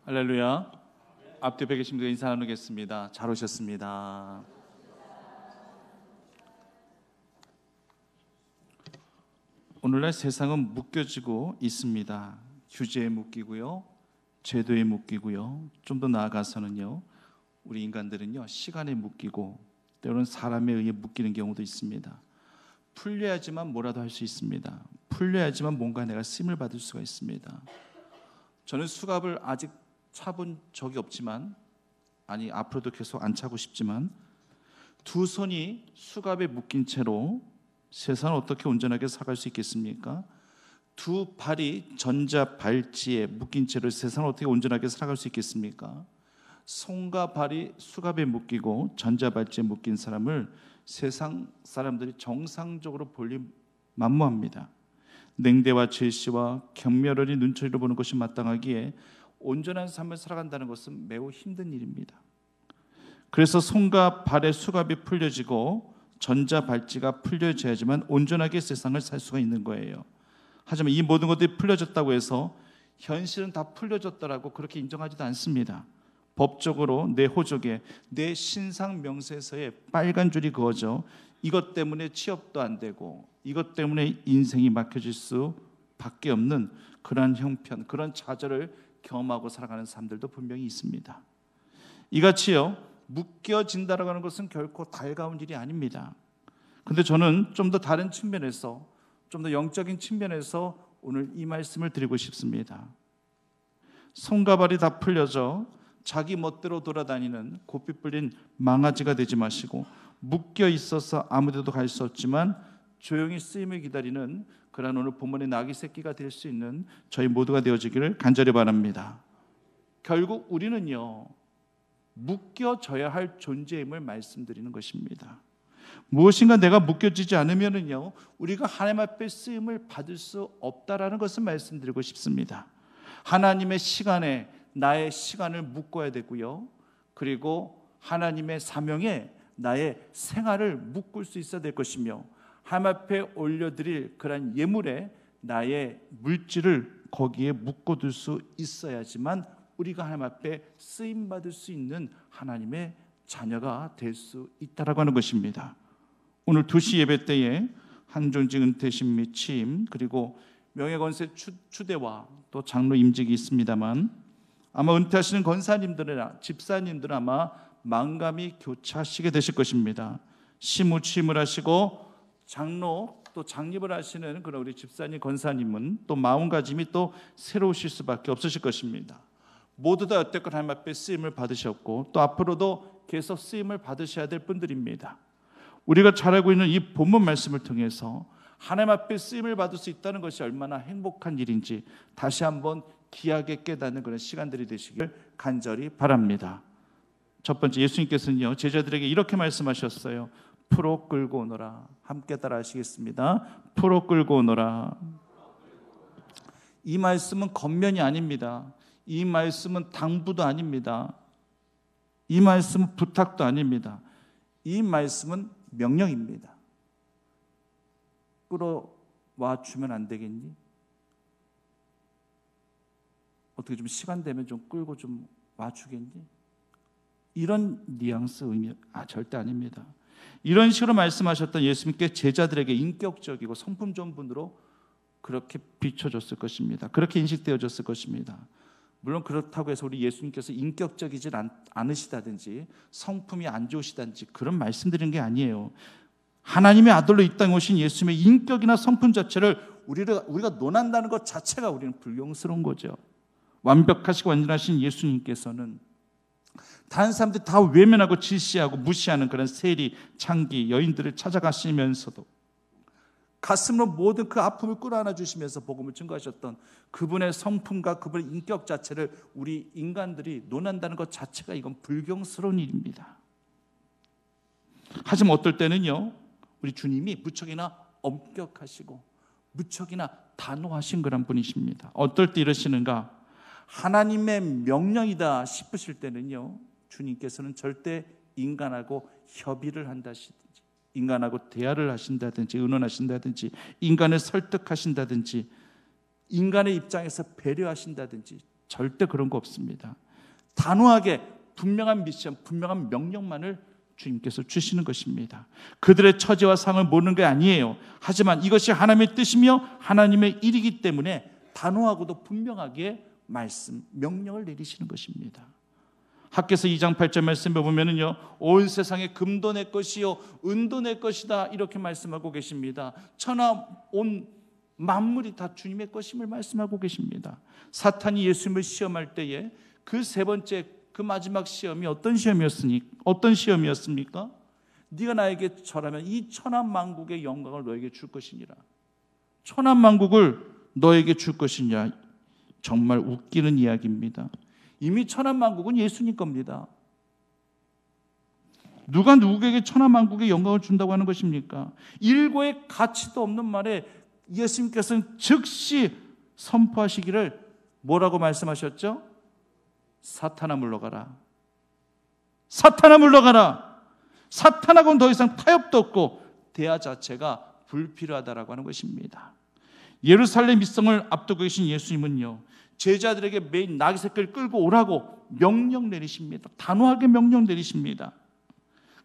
할렐루야. 앞뒤에 계신 분들 인사 나누겠습니다. 잘 오셨습니다. 오늘날 세상은 묶여지고 있습니다. 규제에 묶이고요, 제도에 묶이고요, 좀 더 나아가서는요, 우리 인간들은요, 시간에 묶이고 때로는 사람에 의해 묶이는 경우도 있습니다. 풀려야지만 뭐라도 할 수 있습니다. 풀려야지만 뭔가 내가 쓰임을 받을 수가 있습니다. 저는 수갑을 아직 차본 적이 없지만, 앞으로도 계속 안 차고 싶지만, 두 손이 수갑에 묶인 채로 세상을 어떻게 온전하게 살아갈 수 있겠습니까? 두 발이 전자 발찌에 묶인 채로 세상을 어떻게 온전하게 살아갈 수 있겠습니까? 손과 발이 수갑에 묶이고 전자 발찌에 묶인 사람을 세상 사람들이 정상적으로 볼리 만무합니다. 냉대와 제시와 경멸하리 눈초리로 보는 것이 마땅하기에 온전한 삶을 살아간다는 것은 매우 힘든 일입니다. 그래서 손과 발의 수갑이 풀려지고 전자 발찌가 풀려져야지만 온전하게 세상을 살 수가 있는 거예요. 하지만 이 모든 것들이 풀려졌다고 해서 현실은 다 풀려졌다라고 그렇게 인정하지도 않습니다. 법적으로 내 호적에, 내 신상 명세서에 빨간 줄이 그어져 이것 때문에 취업도 안 되고 이것 때문에 인생이 막혀질 수밖에 없는 그런 형편, 그런 좌절을 경험하고 살아가는 사람들도 분명히 있습니다. 이같이요, 묶여진다라고 하는 것은 결코 달가운 일이 아닙니다. 그런데 저는 좀 더 다른 측면에서, 좀 더 영적인 측면에서 오늘 이 말씀을 드리고 싶습니다. 손과 발이 다 풀려져 자기 멋대로 돌아다니는 고삐 뿔린 망아지가 되지 마시고, 묶여 있어서 아무데도 갈 수 없지만 조용히 쓰임을 기다리는 그런 오늘 본문의 나귀 새끼가 될 수 있는 저희 모두가 되어지기를 간절히 바랍니다. 결국 우리는요, 묶여져야 할 존재임을 말씀드리는 것입니다. 무엇인가 내가 묶여지지 않으면요, 우리가 하나님 앞에 쓰임을 받을 수 없다라는 것을 말씀드리고 싶습니다. 하나님의 시간에 나의 시간을 묶어야 되고요, 그리고 하나님의 사명에 나의 생활을 묶을 수 있어야 될 것이며, 하나님 앞에 올려드릴 그런 예물에 나의 물질을 거기에 묶어둘 수 있어야지만 우리가 하나님 앞에 쓰임받을 수 있는 하나님의 자녀가 될 수 있다라고 하는 것입니다. 오늘 2시 예배 때에 한종직 은퇴식 및 취임, 그리고 명예건세 추대와 또 장로 임직이 있습니다만, 아마 은퇴하시는 권사님들이나 집사님들은 아마 망감이 교차하시게 되실 것입니다. 시무 취임을 하시고 장로 또 장립을 하시는 그런 우리 집사님, 권사님은 또 마음가짐이 또 새로우실 수밖에 없으실 것입니다. 모두 다 여태껏 하나님 앞에 쓰임을 받으셨고 또 앞으로도 계속 쓰임을 받으셔야 될 분들입니다. 우리가 잘 알고 있는 이 본문 말씀을 통해서 하나님 앞에 쓰임을 받을 수 있다는 것이 얼마나 행복한 일인지 다시 한번 귀하게 깨닫는 그런 시간들이 되시길 간절히 바랍니다. 첫 번째, 예수님께서는요, 제자들에게 이렇게 말씀하셨어요. 풀어 끌고 오너라. 함께 따라 하시겠습니다. 풀어 끌고 오너라. 이 말씀은 겉면이 아닙니다. 이 말씀은 당부도 아닙니다. 이 말씀은 부탁도 아닙니다. 이 말씀은 명령입니다. 끌어와 주면 안 되겠니? 어떻게 좀 시간 되면 좀 끌고 좀 와주겠니? 이런 뉘앙스 의미 절대 아닙니다. 이런 식으로 말씀하셨던 예수님께 제자들에게 인격적이고 성품 좋은 분으로 그렇게 비춰졌을 것입니다. 그렇게 인식되어졌을 것입니다. 물론 그렇다고 해서 우리 예수님께서 인격적이지 않으시다든지 성품이 안 좋으시다든지 그런 말씀드리는 게 아니에요. 하나님의 아들로 이 땅에 오신 예수님의 인격이나 성품 자체를 우리가 논한다는 것 자체가 우리는 불경스러운 거죠. 완벽하시고 완전하신 예수님께서는 다른 사람들이 다 외면하고 질시하고 무시하는 그런 세리, 창기, 여인들을 찾아가시면서도 가슴으로 모든 그 아픔을 끌어안아 주시면서 복음을 증거하셨던 그분의 성품과 그분의 인격 자체를 우리 인간들이 논한다는 것 자체가 이건 불경스러운 일입니다. 하지만 어떨 때는요, 우리 주님이 무척이나 엄격하시고 무척이나 단호하신 그런 분이십니다. 어떨 때 이러시는가? 하나님의 명령이다 싶으실 때는요, 주님께서는 절대 인간하고 협의를 한다든지 인간하고 대화를 하신다든지 의논하신다든지 인간을 설득하신다든지 인간의 입장에서 배려하신다든지 절대 그런 거 없습니다. 단호하게 분명한 미션, 분명한 명령만을 주님께서 주시는 것입니다. 그들의 처지와 상을 모르는 게 아니에요. 하지만 이것이 하나님의 뜻이며 하나님의 일이기 때문에 단호하고도 분명하게 말씀, 명령을 내리시는 것입니다. 학개서 2장 8절 말씀에 보면은요, 온 세상의 금도 내 것이요 은도 내 것이다 이렇게 말씀하고 계십니다. 천하 온 만물이 다 주님의 것임을 말씀하고 계십니다. 사탄이 예수님을 시험할 때에 그 세 번째 그 마지막 시험이 어떤 시험이었습니까? 네가 나에게 절하면 이 천하 만국의 영광을 너에게 줄 것이니라. 천하 만국을 너에게 줄 것이냐. 정말 웃기는 이야기입니다. 이미 천하 만국은 예수님 겁니다. 누가 누구에게 천하 만국의 영광을 준다고 하는 것입니까? 일고의 가치도 없는 말에 예수님께서는 즉시 선포하시기를 뭐라고 말씀하셨죠? 사탄아 물러가라. 사탄아 물러가라. 사탄하고는 더 이상 타협도 없고 대화 자체가 불필요하다라고 하는 것입니다. 예루살렘 입성을 앞두고 계신 예수님은요, 제자들에게 매일 나귀 새끼를 끌고 오라고 명령 내리십니다. 단호하게 명령 내리십니다.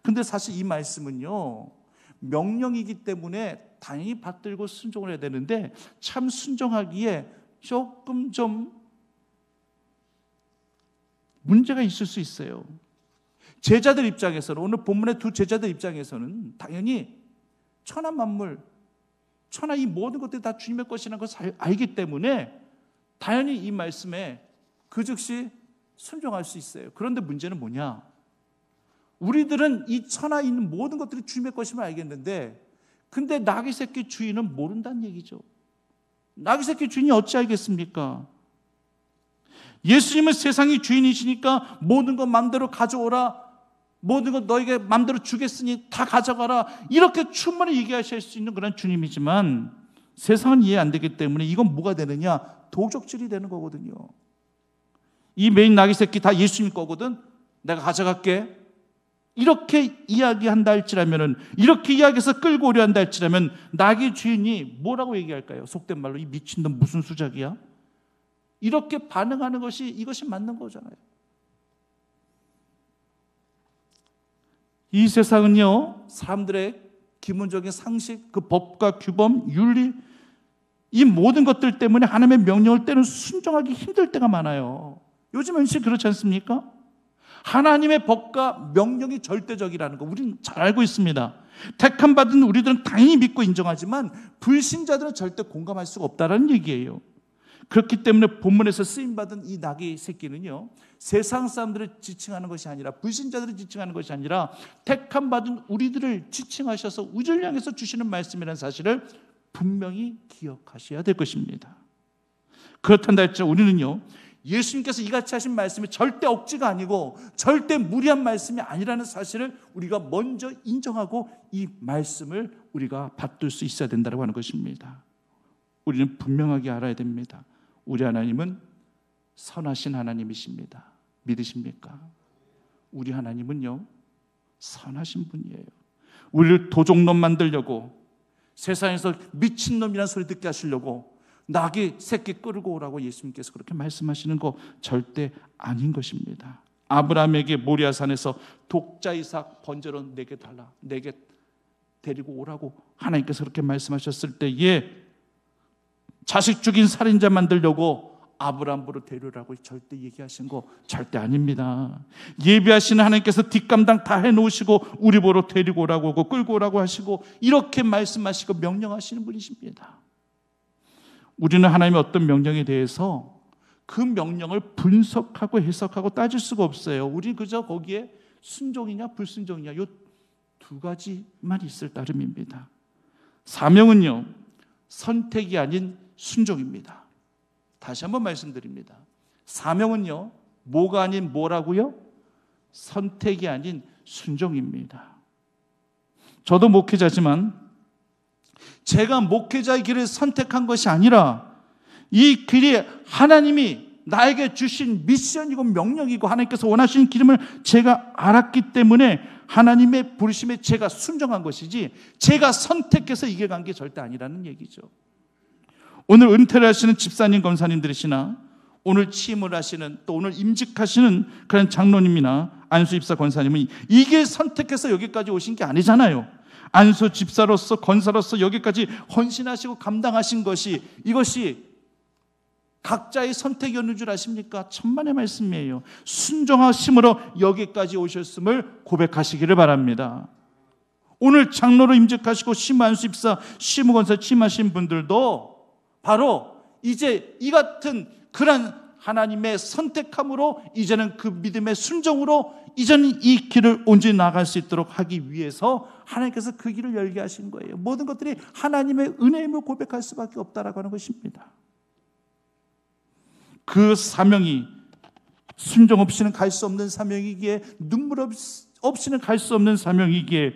근데 사실 이 말씀은요, 명령이기 때문에 당연히 받들고 순종을 해야 되는데 참 순종하기에 조금 좀 문제가 있을 수 있어요. 제자들 입장에서는, 오늘 본문의 두 제자들 입장에서는 당연히 천하 만물, 천하 이 모든 것들이 다 주님의 것이라는 것을 알기 때문에 당연히 이 말씀에 그 즉시 순종할 수 있어요. 그런데 문제는 뭐냐? 우리들은 이 천하에 있는 모든 것들이 주님의 것임을 알겠는데 근데 나귀 새끼 주인은 모른다는 얘기죠. 나귀 새끼 주인이 어찌 알겠습니까? 예수님은 세상의 주인이시니까 모든 것 마음대로 가져오라, 모든 것 너에게 마음대로 주겠으니 다 가져가라, 이렇게 충분히 얘기하실 수 있는 그런 주님이지만 세상은 이해 안 되기 때문에 이건 뭐가 되느냐? 도적질이 되는 거거든요. 이 메인 나귀 새끼 다 예수님 거거든, 내가 가져갈게, 이렇게 이야기한다 할지라면은, 이렇게 이야기해서 끌고 오려 한다 할지라면 나귀 주인이 뭐라고 얘기할까요? 속된 말로 이 미친놈 무슨 수작이야? 이렇게 반응하는 것이, 이것이 맞는 거잖아요. 이 세상은요, 사람들의 기본적인 상식, 그 법과 규범, 윤리, 이 모든 것들 때문에 하나님의 명령을 때는 순종하기 힘들 때가 많아요. 요즘은 그렇지 않습니까? 하나님의 법과 명령이 절대적이라는 거 우리는 잘 알고 있습니다. 택함받은 우리들은 당연히 믿고 인정하지만 불신자들은 절대 공감할 수가 없다는 얘기예요. 그렇기 때문에 본문에서 쓰임받은 이 나귀 새끼는요, 세상 사람들을 지칭하는 것이 아니라, 불신자들을 지칭하는 것이 아니라 택함받은 우리들을 지칭하셔서 우리를 향해서 주시는 말씀이라는 사실을 분명히 기억하셔야 될 것입니다. 그렇단다 할지라도 우리는요, 예수님께서 이같이 하신 말씀이 절대 억지가 아니고 절대 무리한 말씀이 아니라는 사실을 우리가 먼저 인정하고 이 말씀을 우리가 받들 수 있어야 된다고 하는 것입니다. 우리는 분명하게 알아야 됩니다. 우리 하나님은 선하신 하나님이십니다. 믿으십니까? 우리 하나님은요, 선하신 분이에요. 우리를 도적놈 만들려고, 세상에서 미친놈이라는 소리 듣게 하시려고 나귀 새끼 끌고 오라고 예수님께서 그렇게 말씀하시는 거 절대 아닌 것입니다. 아브라함에게 모리아산에서 독자 이삭 번제로 내게 달라, 내게 데리고 오라고 하나님께서 그렇게 말씀하셨을 때에 자식 죽인 살인자 만들려고 아브라함으로 데려오라고 절대 얘기하신 거 절대 아닙니다. 예비하시는 하나님께서 뒷감당 다 해놓으시고 우리 보러 데리고 오라고 하고 끌고 오라고 하시고 이렇게 말씀하시고 명령하시는 분이십니다. 우리는 하나님의 어떤 명령에 대해서 그 명령을 분석하고 해석하고 따질 수가 없어요. 우리는 그저 거기에 순종이냐 불순종이냐 이 두 가지만 있을 따름입니다. 사명은요, 선택이 아닌 순종입니다. 다시 한번 말씀드립니다. 사명은요, 뭐가 아닌 뭐라고요? 선택이 아닌 순종입니다. 저도 목회자지만 제가 목회자의 길을 선택한 것이 아니라 이 길이 하나님이 나에게 주신 미션이고 명령이고 하나님께서 원하시는 기름을 제가 알았기 때문에 하나님의 부르심에 제가 순종한 것이지 제가 선택해서 이겨간 게 절대 아니라는 얘기죠. 오늘 은퇴를 하시는 집사님, 권사님들이시나 오늘 취임을 하시는, 또 오늘 임직하시는 그런 장로님이나 안수 집사 권사님은 이게 선택해서 여기까지 오신 게 아니잖아요. 안수 집사로서, 권사로서 여기까지 헌신하시고 감당하신 것이, 이것이 각자의 선택이었는 줄 아십니까? 천만의 말씀이에요. 순종하심으로 여기까지 오셨음을 고백하시기를 바랍니다. 오늘 장로로 임직하시고 심안수 집사, 심우권사 취임하신 분들도 바로 이제 이 같은 그런 하나님의 선택함으로 이제는 그 믿음의 순종으로 이제는 이 길을 온전히 나갈 수 있도록 하기 위해서 하나님께서 그 길을 열게 하신 거예요. 모든 것들이 하나님의 은혜임을 고백할 수밖에 없다라고 하는 것입니다. 그 사명이 순종 없이는 갈 수 없는 사명이기에, 눈물 없이는 갈 수 없는 사명이기에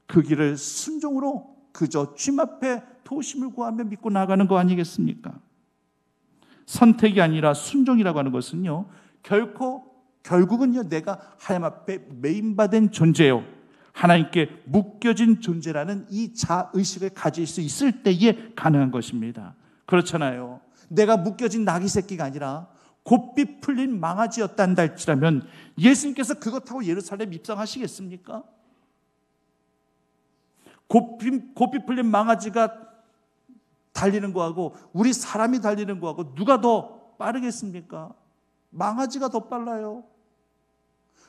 그 길을 순종으로 그저 주님 앞에 도우심을 구하며 믿고 나가는 거 아니겠습니까? 선택이 아니라 순종이라고 하는 것은요, 결국은요, 내가 하나님 앞에 매인받은 존재요, 하나님께 묶여진 존재라는 이 자의식을 가질 수 있을 때에 가능한 것입니다. 그렇잖아요. 내가 묶여진 나귀 새끼가 아니라 곱비 풀린 망아지였단다 할지라면 예수님께서 그것하고 예루살렘 입성하시겠습니까? 곱비 풀린 망아지가 달리는 거하고 우리 사람이 달리는 거하고 누가 더 빠르겠습니까? 망아지가 더 빨라요.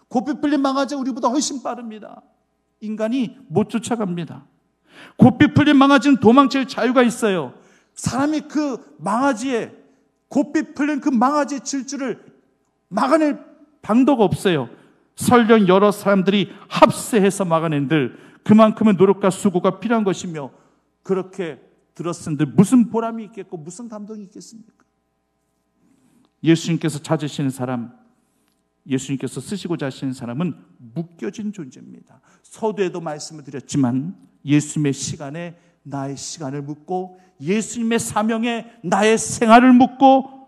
곱비 풀린 망아지가 우리보다 훨씬 빠릅니다. 인간이 못 쫓아갑니다. 곱비 풀린 망아지는 도망칠 자유가 있어요. 사람이 그 망아지에, 곱비 풀린 그 망아지의 질주를 막아낼 방도가 없어요. 설령 여러 사람들이 합세해서 막아낸들 그만큼의 노력과 수고가 필요한 것이며, 그렇게 들었은들 무슨 보람이 있겠고 무슨 감동이 있겠습니까? 예수님께서 찾으시는 사람, 예수님께서 쓰시고자 하시는 사람은 묶여진 존재입니다. 서두에도 말씀을 드렸지만 예수님의 시간에 나의 시간을 묻고, 예수님의 사명에 나의 생활을 묻고,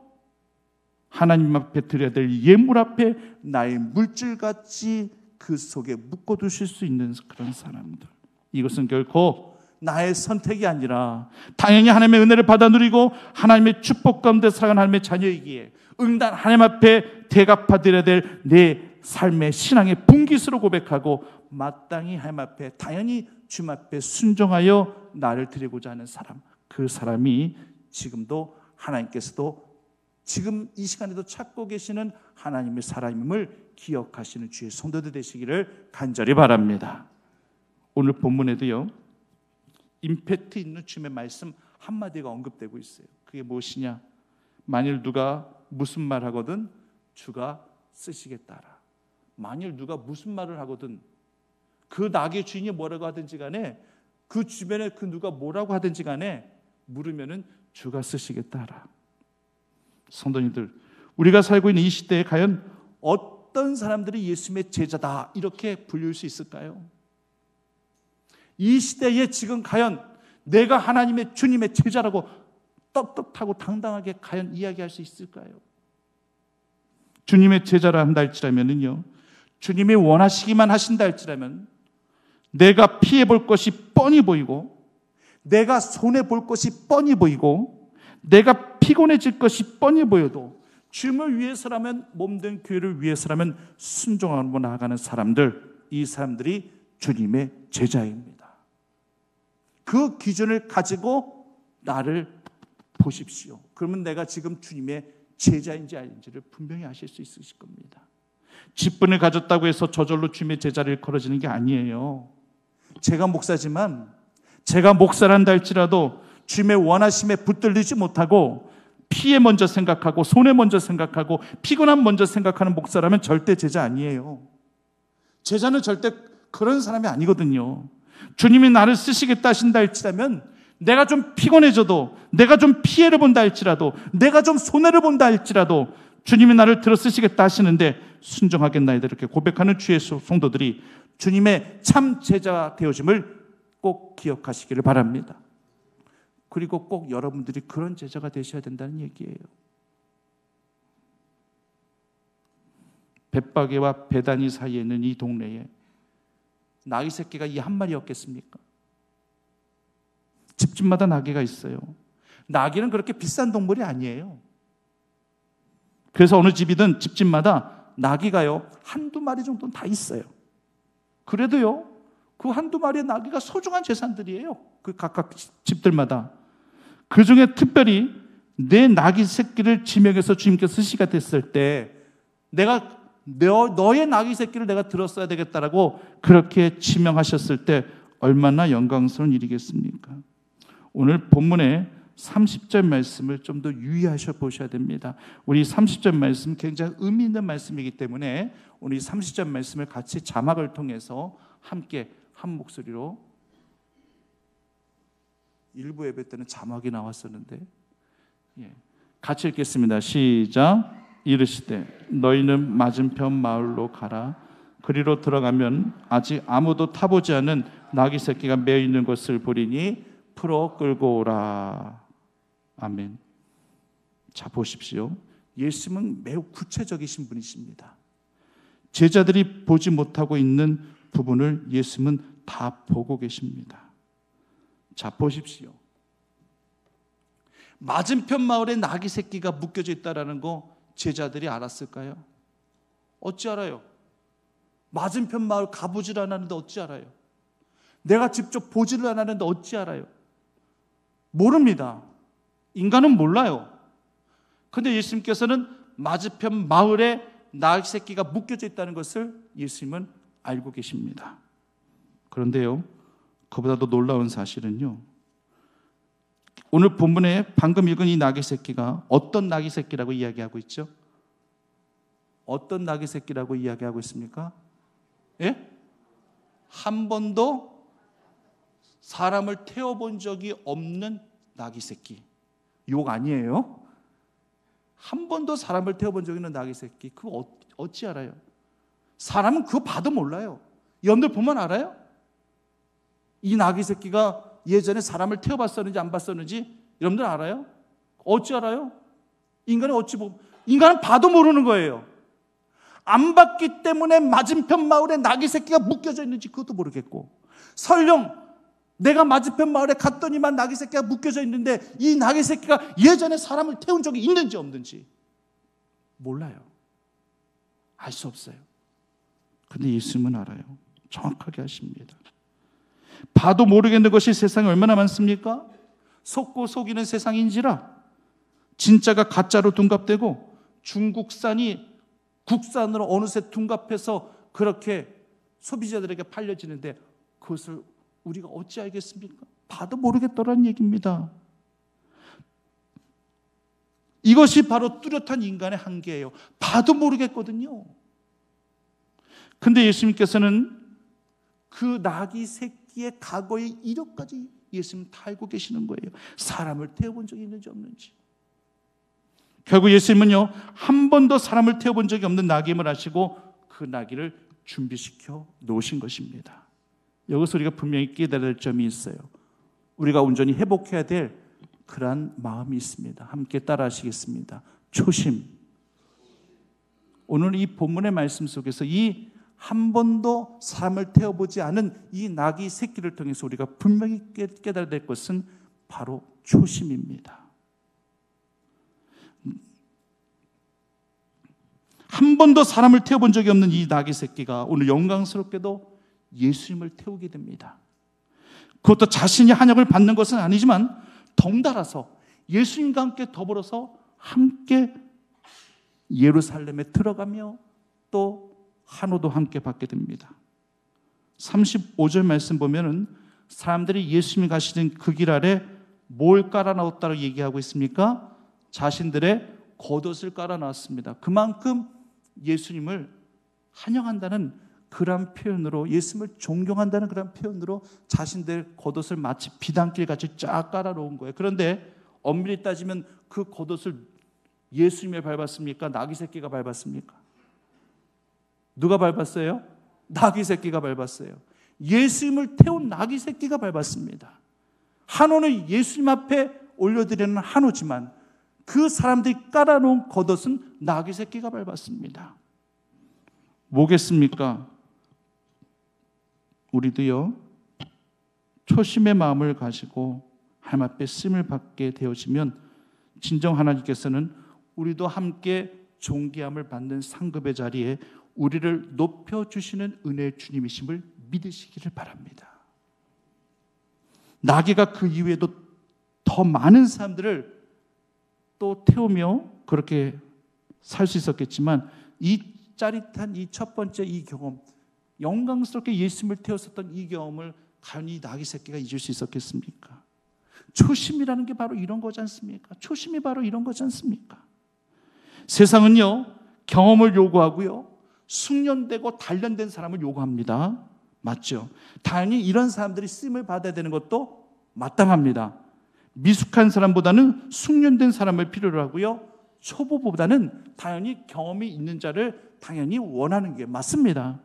하나님 앞에 드려야 될 예물 앞에 나의 물질같이 그 속에 묶어두실 수 있는 그런 사람들, 이것은 결코 나의 선택이 아니라 당연히 하나님의 은혜를 받아 누리고 하나님의 축복 가운데 살아가는 하나님의 자녀이기에 응단 하나님 앞에 대갚아드려야 될 내 삶의 신앙의 분깃으로 고백하고 마땅히 하나님 앞에 당연히 주님 앞에 순종하여 나를 드리고자 하는 사람, 그 사람이 지금도 하나님께서도 지금 이 시간에도 찾고 계시는 하나님의 사람임을 기억하시는 주의 성도들 되시기를 간절히 바랍니다. 오늘 본문에도요, 임팩트 있는 주님의 말씀 한마디가 언급되고 있어요. 그게 무엇이냐? 만일 누가 무슨 말 하거든 주가 쓰시겠다라. 만일 누가 무슨 말을 하거든, 그 낙의 주인이 뭐라고 하든지 간에, 그 주변에 그 누가 뭐라고 하든지 간에 물으면은 주가 쓰시겠다라. 성도님들, 우리가 살고 있는 이 시대에 과연 어떤 사람들이 예수님의 제자다 이렇게 불릴 수 있을까요? 이 시대에 지금 과연 내가 하나님의 주님의 제자라고 떳떳하고 당당하게 과연 이야기할 수 있을까요? 주님의 제자라 한다 할지라면요, 주님이 원하시기만 하신다 할지라면 내가 피해볼 것이 뻔히 보이고, 내가 손해볼 것이 뻔히 보이고, 내가 피곤해질 것이 뻔히 보여도 주님을 위해서라면, 몸된 교회를 위해서라면 순종하고 나아가는 사람들, 이 사람들이 주님의 제자입니다. 그 기준을 가지고 나를 보십시오. 그러면 내가 지금 주님의 제자인지 아닌지를 분명히 아실 수 있으실 겁니다. 직분을 가졌다고 해서 저절로 주님의 제자를 걸어지는 게 아니에요. 제가 목사지만, 제가 목사란다 할지라도 주님의 원하심에 붙들리지 못하고 피해 먼저 생각하고 손해 먼저 생각하고 피곤함 먼저 생각하는 목사라면 절대 제자 아니에요. 제자는 절대 그런 사람이 아니거든요. 주님이 나를 쓰시겠다 하신다 할지라면 내가 좀 피곤해져도, 내가 좀 피해를 본다 할지라도, 내가 좀 손해를 본다 할지라도 주님이 나를 들어 쓰시겠다 하시는데 순종하겠나이다, 이렇게 고백하는 주의 성도들이 주님의 참 제자가 되어짐을 꼭 기억하시기를 바랍니다. 그리고 꼭 여러분들이 그런 제자가 되셔야 된다는 얘기예요. 벳바게와 베다니 사이에 있는 이 동네에 나귀 새끼가 이 한 마리였겠습니까? 집집마다 나귀가 있어요. 나귀는 그렇게 비싼 동물이 아니에요. 그래서 어느 집이든 집집마다 나귀가요 한두 마리 정도는 다 있어요. 그래도요 그 한두 마리의 나귀가 소중한 재산들이에요. 그 각각 집들마다. 그 중에 특별히 내 나귀 새끼를 지명해서 주님께서 시가 됐을 때 내가 너의 나귀 새끼를 내가 들었어야 되겠다라고 그렇게 지명하셨을 때 얼마나 영광스러운 일이겠습니까? 오늘 본문의 30절 말씀을 좀 더 유의하셔 보셔야 됩니다. 우리 30절 말씀 굉장히 의미 있는 말씀이기 때문에 오늘 이 30절 말씀을 같이 자막을 통해서 함께 한 목소리로, 일부 예배 때는 자막이 나왔었는데 같이 읽겠습니다. 시작. 이르시되 너희는 맞은편 마을로 가라. 그리로 들어가면 아직 아무도 타보지 않은 나귀 새끼가 매어 있는 것을 보리니 풀어 끌고 오라. 아멘. 자, 보십시오. 예수님은 매우 구체적이신 분이십니다. 제자들이 보지 못하고 있는 부분을 예수님은 다 보고 계십니다. 자, 보십시오. 맞은편 마을에 나귀 새끼가 묶여져 있다는 거 제자들이 알았을까요? 어찌 알아요? 맞은편 마을 가보질 않았는데 어찌 알아요? 내가 직접 보지를 않았는데 어찌 알아요? 모릅니다. 인간은 몰라요. 그런데 예수님께서는 맞은편 마을에 나귀 새끼가 묶여져 있다는 것을 예수님은 알고 계십니다. 그런데요, 그보다 더 놀라운 사실은요, 오늘 본문에 방금 읽은 이 나귀 새끼가 어떤 나귀 새끼라고 이야기하고 있죠? 어떤 나귀 새끼라고 이야기하고 있습니까? 예? 한 번도 사람을 태워본 적이 없는 나귀 새끼. 욕 아니에요? 한 번도 사람을 태워본 적이 있는 나귀 새끼. 그거 어찌 알아요? 사람은 그거 봐도 몰라요. 여러분들 보면 알아요? 이 나귀 새끼가 예전에 사람을 태워봤었는지 안 봤었는지 여러분들 알아요? 어찌 알아요? 인간은 봐도 모르는 거예요. 안 봤기 때문에 맞은편 마을에 나귀 새끼가 묶여져 있는지 그것도 모르겠고, 설령 내가 맞은편 마을에 갔더니만 나귀 새끼가 묶여져 있는데 이 나귀 새끼가 예전에 사람을 태운 적이 있는지 없는지 몰라요. 알 수 없어요. 근데 예수님은 알아요. 정확하게 아십니다. 봐도 모르겠는 것이 세상에 얼마나 많습니까? 속고 속이는 세상인지라 진짜가 가짜로 둔갑되고 중국산이 국산으로 어느새 둔갑해서 그렇게 소비자들에게 팔려지는데 그것을 우리가 어찌 알겠습니까? 봐도 모르겠더라는 얘기입니다. 이것이 바로 뚜렷한 인간의 한계예요. 봐도 모르겠거든요. 근데 예수님께서는 그 나귀 새끼의 과거의 이력까지 예수님 다 알고 계시는 거예요. 사람을 태워본 적이 있는지 없는지. 결국 예수님은요, 한 번도 사람을 태워본 적이 없는 나귀임을 아시고 그 나귀를 준비시켜 놓으신 것입니다. 여기서 우리가 분명히 깨달아야 할 점이 있어요. 우리가 온전히 회복해야 될 그러한 마음이 있습니다. 함께 따라 하시겠습니다. 초심. 오늘 이 본문의 말씀 속에서 이 한 번도 사람을 태워보지 않은 이 나귀 새끼를 통해서 우리가 분명히 깨달아야 될 것은 바로 초심입니다. 한 번도 사람을 태워본 적이 없는 이 나귀 새끼가 오늘 영광스럽게도 예수님을 태우게 됩니다. 그것도 자신이 한약을 받는 것은 아니지만 덩달아서 예수님과 함께 더불어서 함께 예루살렘에 들어가며 또 한우도 함께 받게 됩니다. 35절 말씀 보면은 사람들이 예수님이 가시는 그 길 아래 뭘 깔아놓았다고 얘기하고 있습니까? 자신들의 겉옷을 깔아놨습니다. 그만큼 예수님을 환영한다는 그런 표현으로, 예수님을 존경한다는 그런 표현으로 자신들 겉옷을 마치 비단길같이 쫙 깔아놓은 거예요. 그런데 엄밀히 따지면 그 겉옷을 예수님이 밟았습니까? 나귀 새끼가 밟았습니까? 누가 밟았어요? 나귀 새끼가 밟았어요. 예수님을 태운 나귀 새끼가 밟았습니다. 한우는 예수님 앞에 올려드리는 한우지만 그 사람들이 깔아놓은 겉옷은 나귀 새끼가 밟았습니다. 뭐겠습니까? 우리도요, 초심의 마음을 가지고 하나님 앞에 쓰임을 받게 되어지면 진정 하나님께서는 우리도 함께 존귀함을 받는 상급의 자리에 우리를 높여주시는 은혜의 주님이심을 믿으시기를 바랍니다. 나귀가 그 이후에도 더 많은 사람들을 또 태우며 그렇게 살 수 있었겠지만 이 짜릿한 이 첫 번째 이 경험, 영광스럽게 예수님을 태웠었던 이 경험을 과연 이 나귀 새끼가 잊을 수 있었겠습니까? 초심이라는 게 바로 이런 거지 않습니까? 초심이 바로 이런 거지 않습니까? 세상은요, 경험을 요구하고요, 숙련되고 단련된 사람을 요구합니다. 맞죠? 당연히 이런 사람들이 쓰임을 받아야 되는 것도 마땅합니다. 미숙한 사람보다는 숙련된 사람을 필요로 하고요, 초보보다는 당연히 경험이 있는 자를 당연히 원하는 게 맞습니다.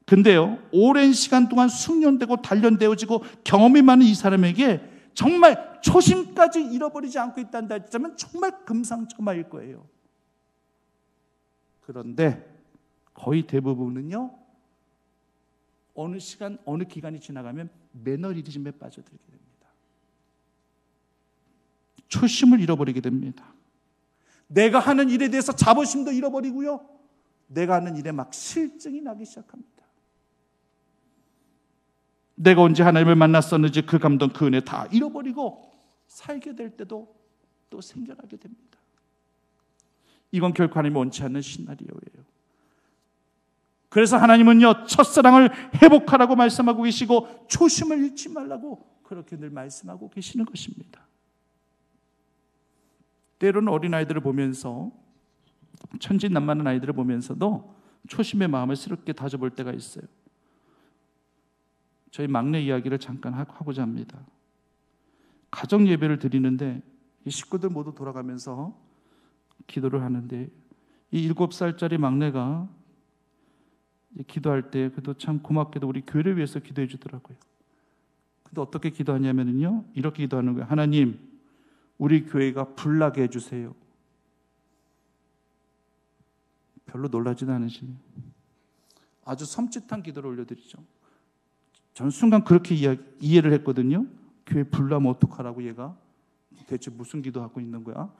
근데요, 오랜 시간 동안 숙련되고 단련되어지고 경험이 많은 이 사람에게 정말 초심까지 잃어버리지 않고 있다는 했다면 정말 금상첨화일 거예요. 그런데 거의 대부분은요, 어느 시간, 어느 기간이 지나가면 매너리즘에 빠져들게 됩니다. 초심을 잃어버리게 됩니다. 내가 하는 일에 대해서 자부심도 잃어버리고요, 내가 하는 일에 막 실증이 나기 시작합니다. 내가 언제 하나님을 만났었는지 그 감동, 그 은혜 다 잃어버리고 살게 될 때도 또 생겨나게 됩니다. 이건 결코 하나님이 원치 않는 시나리오예요. 그래서 하나님은요, 첫사랑을 회복하라고 말씀하고 계시고 초심을 잃지 말라고 그렇게 늘 말씀하고 계시는 것입니다. 때로는 어린아이들을 보면서, 천진난만한 아이들을 보면서도 초심의 마음을 새롭게 다져볼 때가 있어요. 저희 막내 이야기를 잠깐 하고자 합니다. 가정 예배를 드리는데 이 식구들 모두 돌아가면서 기도를 하는데 이 7살짜리 막내가 기도할 때 그래도 참 고맙게도 우리 교회를 위해서 기도해 주더라고요. 근데 어떻게 기도하냐면요, 이렇게 기도하는 거예요. 하나님, 우리 교회가 불나게 해주세요. 별로 놀라지도 않으시네요. 아주 섬찟한 기도를 올려드리죠. 저는 순간 그렇게 이해를 했거든요. 교회 불나면 어떡하라고, 얘가 대체 무슨 기도하고 있는 거야?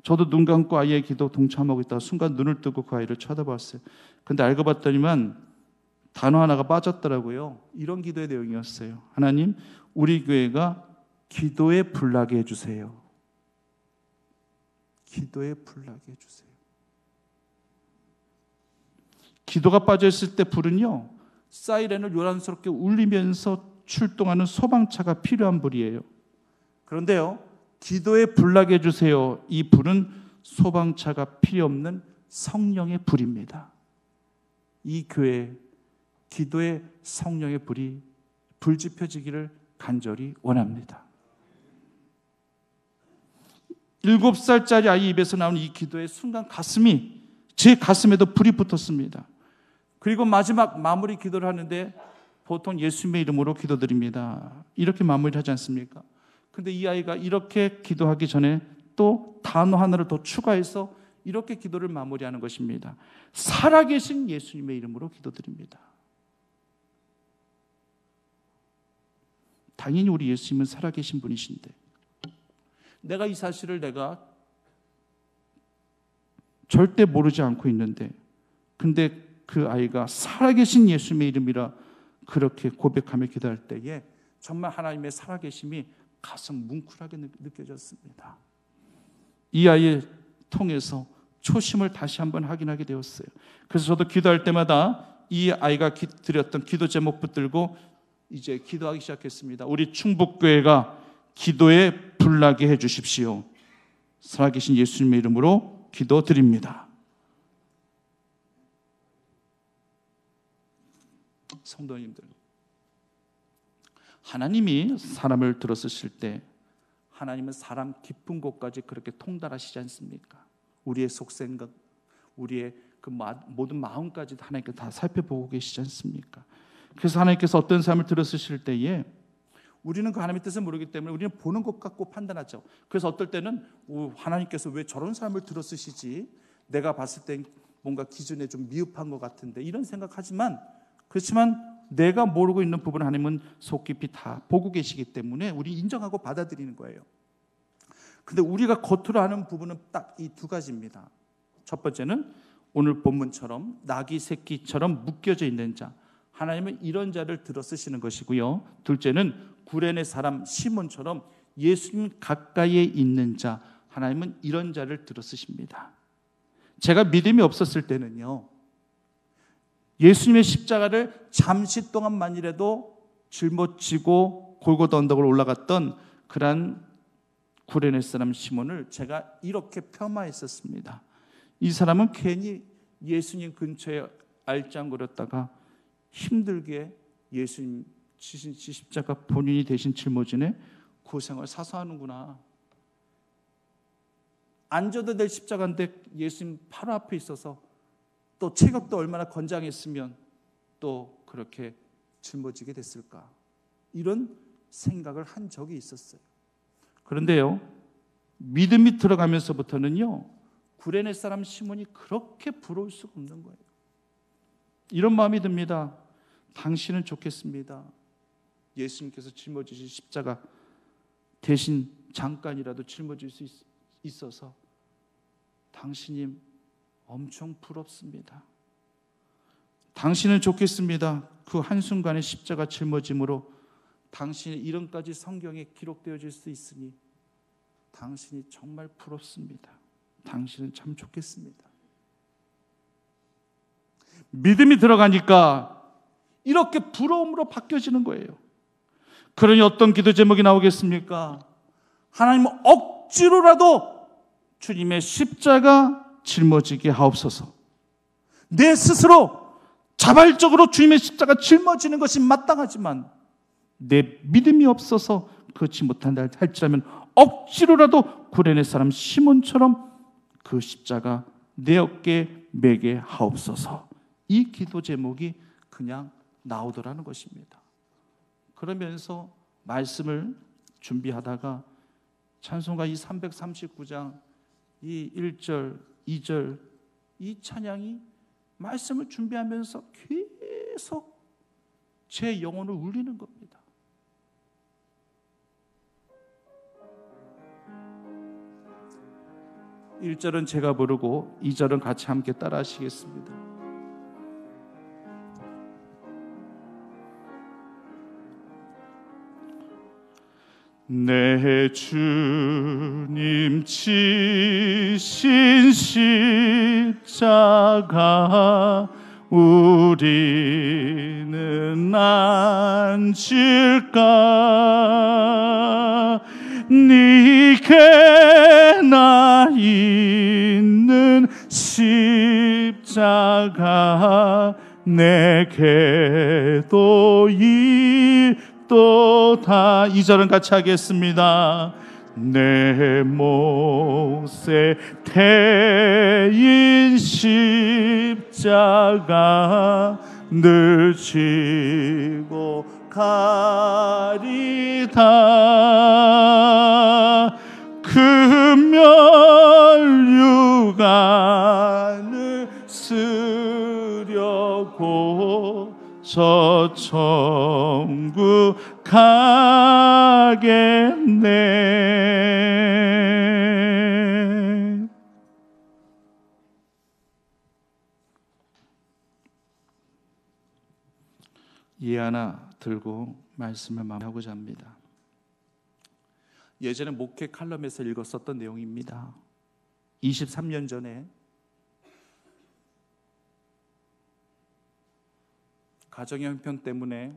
저도 눈 감고 아이의 기도 동참하고 있다가 순간 눈을 뜨고 그 아이를 쳐다봤어요. 근데 알고 봤더니만 단어 하나가 빠졌더라고요. 이런 기도의 내용이었어요. 하나님, 우리 교회가 기도에 불나게 해주세요. 기도에 불나게 해주세요. 기도가 빠져있을 때 불은요, 사이렌을 요란스럽게 울리면서 출동하는 소방차가 필요한 불이에요. 그런데요, 기도에 불나게 해주세요. 이 불은 소방차가 필요 없는 성령의 불입니다. 이 교회 기도에 성령의 불이 불지펴지기를 간절히 원합니다. 7살짜리 아이 입에서 나온 이 기도의 순간 제 가슴에도 불이 붙었습니다. 그리고 마지막 마무리 기도를 하는데 보통 예수님의 이름으로 기도드립니다. 이렇게 마무리를 하지 않습니까? 근데 이 아이가 이렇게 기도하기 전에 또 단어 하나를 더 추가해서 이렇게 기도를 마무리하는 것입니다. 살아계신 예수님의 이름으로 기도드립니다. 당연히 우리 예수님은 살아계신 분이신데 내가 이 사실을 내가 절대 모르지 않고 있는데, 근데 그 아이가 살아계신 예수님의 이름이라 그렇게 고백하며 기도할 때에 정말 하나님의 살아계심이 가슴 뭉클하게 느껴졌습니다. 이 아이를 통해서 초심을 다시 한번 확인하게 되었어요. 그래서 저도 기도할 때마다 이 아이가 드렸던 기도 제목 붙들고 이제 기도하기 시작했습니다. 우리 충북교회가 기도에 불나게 해주십시오. 살아계신 예수님의 이름으로 기도드립니다. 성도님들, 하나님이 사람을 들어쓰실 때 하나님은 사람 깊은 곳까지 그렇게 통달하시지 않습니까? 우리의 속생각, 우리의 그 모든 마음까지 하나님께서 다 살펴보고 계시지 않습니까? 그래서 하나님께서 어떤 사람을 들어쓰실 때에 우리는 그 하나님의 뜻을 모르기 때문에 우리는 보는 것 갖고 판단하죠. 그래서 어떨 때는 하나님께서 왜 저런 사람을 들어쓰시지? 내가 봤을 때 뭔가 기준에 좀 미흡한 것 같은데 이런 생각하지만, 그렇지만 내가 모르고 있는 부분을 하나님은 속 깊이 다 보고 계시기 때문에 우리 인정하고 받아들이는 거예요. 근데 우리가 겉으로 아는 부분은 딱 이 두 가지입니다. 첫 번째는 오늘 본문처럼 나귀 새끼처럼 묶여져 있는 자, 하나님은 이런 자를 들어 쓰시는 것이고요. 둘째는 구레네 사람 시몬처럼 예수님 가까이에 있는 자, 하나님은 이런 자를 들어 쓰십니다. 제가 믿음이 없었을 때는요, 예수님의 십자가를 잠시 동안만이라도 짊어지고 골고다 언덕을 올라갔던 그런 구레네 사람 시몬을 제가 이렇게 폄하했었습니다. 이 사람은 괜히 예수님 근처에 알짱거렸다가 힘들게 예수님 지신 십자가 본인이 대신 짊어지네 고생을 사서 하는구나. 안 져도 될 십자가인데 예수님 바로 앞에 있어서 또 체격도 얼마나 건장했으면 또 그렇게 짊어지게 됐을까, 이런 생각을 한 적이 있었어요. 그런데요, 믿음이 들어가면서부터는요, 구레네 사람 시몬이 그렇게 부러울 수가 없는 거예요. 이런 마음이 듭니다. 당신은 좋겠습니다. 예수님께서 짊어지신 십자가 대신 잠깐이라도 짊어질 수 있어서 당신이 엄청 부럽습니다. 당신은 좋겠습니다. 그 한순간의 십자가 짊어짐으로 당신의 이름까지 성경에 기록되어질 수 있으니 당신이 정말 부럽습니다. 당신은 참 좋겠습니다. 믿음이 들어가니까 이렇게 부러움으로 바뀌어지는 거예요. 그러니 어떤 기도 제목이 나오겠습니까? 하나님 억지로라도 주님의 십자가 짊어지게 하옵소서. 내 스스로 자발적으로 주님의 십자가 짊어지는 것이 마땅하지만 내 믿음이 없어서 그렇지 못한다 할지라면 억지로라도 구레네 사람 시몬처럼 그 십자가 내 어깨에 매게 하옵소서. 이 기도 제목이 그냥 나오더라는 것입니다. 그러면서 말씀을 준비하다가 찬송가 이 339장 이 1절 2절 이 찬양이 말씀을 준비하면서 계속 제 영혼을 울리는 겁니다. 일 절은 제가 부르고 2절은 같이 함께 따라 하시겠습니다. 내 주님 지신 십자가 우리는 안 질까? 네게 나 있는 십자가 내게도 있도다. 2절은 같이 하겠습니다. 내 몫에 태인 십자가 늘 지고 가리다. 금멸유관을 쓰려고 저 천국 가겠네. 예 하나 들고 말씀을 마무리하고자 합니다. 예전에 목회 칼럼에서 읽었었던 내용입니다. 23년 전에 가정의 형편 때문에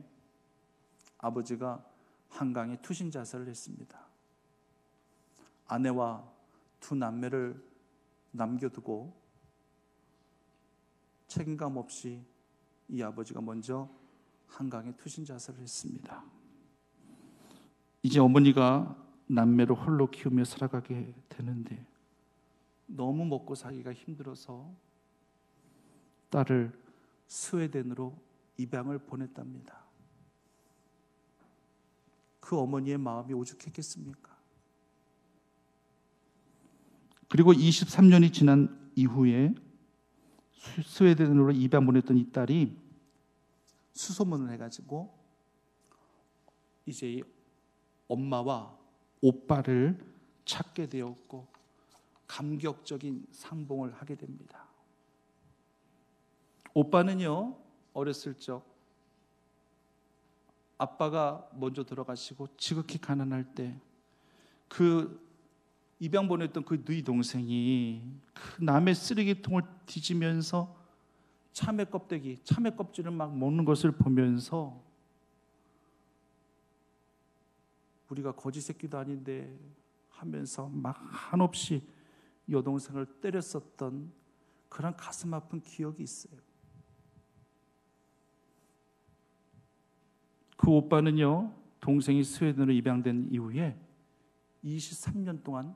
아버지가 한강에 투신 자살을 했습니다. 아내와 두 남매를 남겨두고 책임감 없이 이 아버지가 먼저 한강에 투신 자살을 했습니다. 이제 어머니가 남매를 홀로 키우며 살아가게 되는데 너무 먹고 살기가 힘들어서 딸을 스웨덴으로 입양을 보냈답니다. 그 어머니의 마음이 오죽했겠습니까? 그리고 23년이 지난 이후에 스웨덴으로 입양 보냈던 이 딸이 수소문을 해가지고 이제 엄마와 오빠를 찾게 되었고 감격적인 상봉을 하게 됩니다. 오빠는요, 어렸을 적 아빠가 먼저 돌아가시고 지극히 가난할 때 그 입양 보냈던 그 너희 동생이 그 남의 쓰레기통을 뒤지면서 참외 껍질을 막 먹는 것을 보면서 우리가 거지 새끼도 아닌데 하면서 막 한없이 여동생을 때렸었던 그런 가슴 아픈 기억이 있어요. 그 오빠는요, 동생이 스웨덴으로 입양된 이후에 23년 동안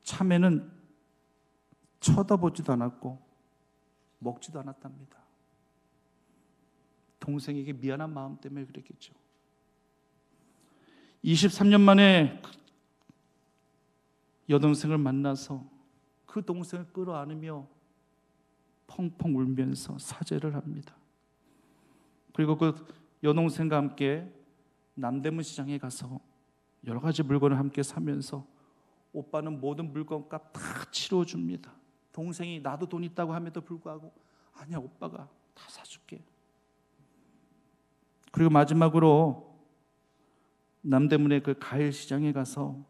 참외는 쳐다보지도 않았고 먹지도 않았답니다. 동생에게 미안한 마음 때문에 그랬겠죠. 23년 만에 여동생을 만나서 그 동생을 끌어안으며 펑펑 울면서 사죄를 합니다. 그리고 그 여동생과 함께 남대문 시장에 가서 여러 가지 물건을 함께 사면서 오빠는 모든 물건값 다 치러줍니다. 동생이 나도 돈 있다고 함에도 불구하고 아니야, 오빠가 다 사줄게. 그리고 마지막으로 남대문의 그 과일 시장에 가서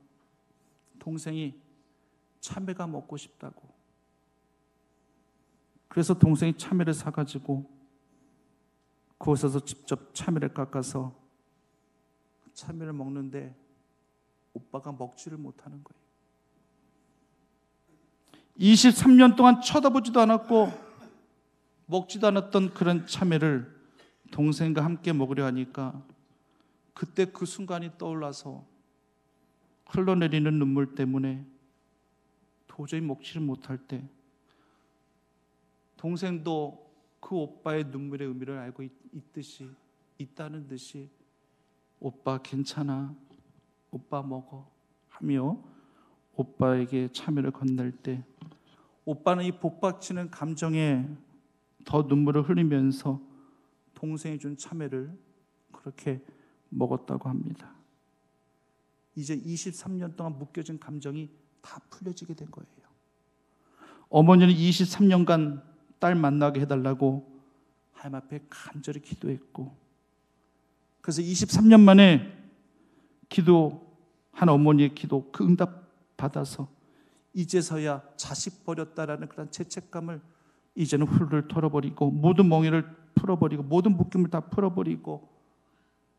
동생이 참외가 먹고 싶다고, 그래서 동생이 참외를 사가지고 그곳에서 직접 참외를 깎아서 참외를 먹는데 오빠가 먹지를 못하는 거예요. 23년 동안 쳐다보지도 않았고 먹지도 않았던 그런 참외를 동생과 함께 먹으려 하니까 그때 그 순간이 떠올라서 흘러내리는 눈물 때문에 도저히 먹지를 못할 때 동생도 그 오빠의 눈물의 의미를 알고 있다는 듯이 오빠 괜찮아, 오빠 먹어 하며 오빠에게 참외를 건넬 때 오빠는 이 복받치는 감정에 더 눈물을 흘리면서 동생이 준 참외를 그렇게 먹었다고 합니다. 이제 23년 동안 묶여진 감정이 다 풀려지게 된 거예요. 어머니는 23년간 딸 만나게 해달라고 하나님 앞에 간절히 기도했고, 그래서 23년 만에 기도한 어머니의 기도 그 응답 받아서 이제서야 자식 버렸다라는 그런 죄책감을 이제는 훌훌 털어버리고 모든 멍에를 풀어버리고 모든 묶임을 다 풀어버리고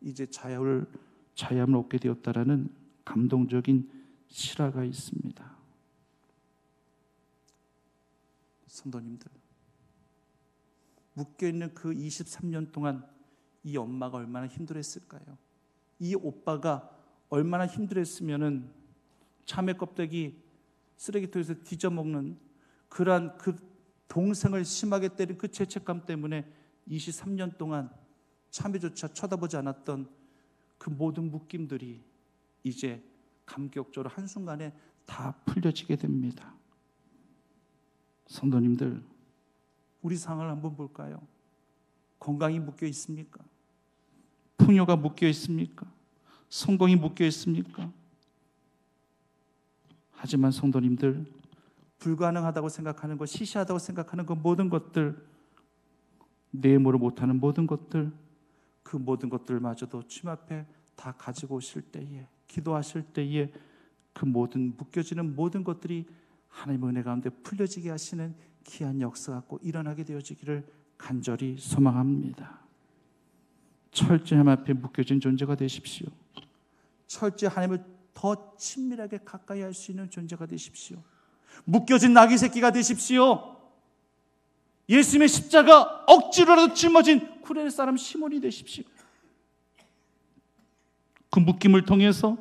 이제 자유함을 얻게 되었다라는 감동적인 실화가 있습니다. 성도님들, 묶여있는 그 23년 동안 이 엄마가 얼마나 힘들었을까요? 이 오빠가 얼마나 힘들었으면은 참외 껍데기 쓰레기통에서 뒤져먹는 그러한 그 동생을 심하게 때린 그 죄책감 때문에 23년 동안 참외조차 쳐다보지 않았던 그 모든 묶임들이 이제 감격적으로 한순간에 다 풀려지게 됩니다. 성도님들, 우리 상황을 한번 볼까요? 건강이 묶여 있습니까? 풍요가 묶여 있습니까? 성공이 묶여 있습니까? 하지만 성도님들, 불가능하다고 생각하는 것, 시시하다고 생각하는 그 모든 것들, 내모로 못하는 모든 것들, 그 모든 것들마저도 주님 앞에 다 가지고 오실 때에, 기도하실 때에 그 모든 묶여지는 모든 것들이 하나님의 은혜 가운데 풀려지게 하시는 귀한 역사가 꼭 일어나게 되어지기를 간절히 소망합니다. 철저히 하나님 앞에 묶여진 존재가 되십시오. 철저히 하나님을 더 친밀하게 가까이 할 수 있는 존재가 되십시오. 묶여진 나귀 새끼가 되십시오. 예수님의 십자가 억지로라도 짊어진 구레네 사람 시몬이 되십시오. 그 묶임을 통해서,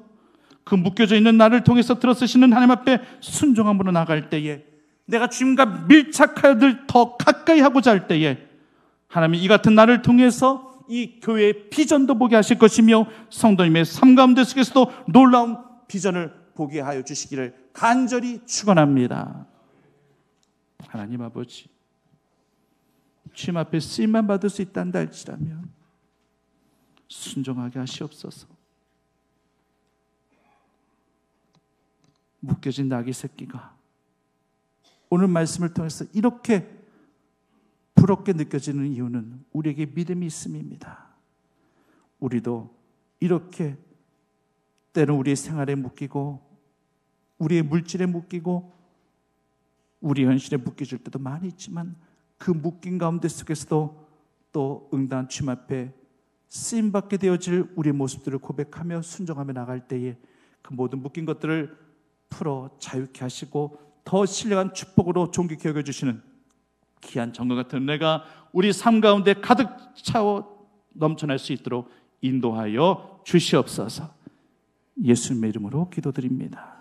그 묶여져 있는 나를 통해서 들어서시는 하나님 앞에 순종함으로 나갈 때에, 내가 주님과 밀착하여 늘 더 가까이 하고자 할 때에 하나님이 이 같은 나를 통해서 이 교회의 비전도 보게 하실 것이며 성도님의 삶 가운데 속에서도 놀라운 비전을 보게 하여 주시기를 간절히 축원합니다. 하나님 아버지, 주님 앞에 쓰임만 받을 수 있단다 할지라면 순종하게 하시옵소서. 묶여진 나귀 새끼가 오늘 말씀을 통해서 이렇게 부럽게 느껴지는 이유는 우리에게 믿음이 있음입니다. 우리도 이렇게 때로 우리의 생활에 묶이고 우리의 물질에 묶이고 우리 현실에 묶여질 때도 많이 있지만 그 묶인 가운데 속에서도 또 응답한 주님 앞에 쓰임받게 되어질 우리의 모습들을 고백하며 순종하며 나갈 때에 그 모든 묶인 것들을 풀어 자유케 하시고 더 신령한 축복으로 존귀케 여겨주시는 귀한 정과 같은 은혜가 우리 삶 가운데 가득 차워 넘쳐날 수 있도록 인도하여 주시옵소서. 예수님의 이름으로 기도드립니다.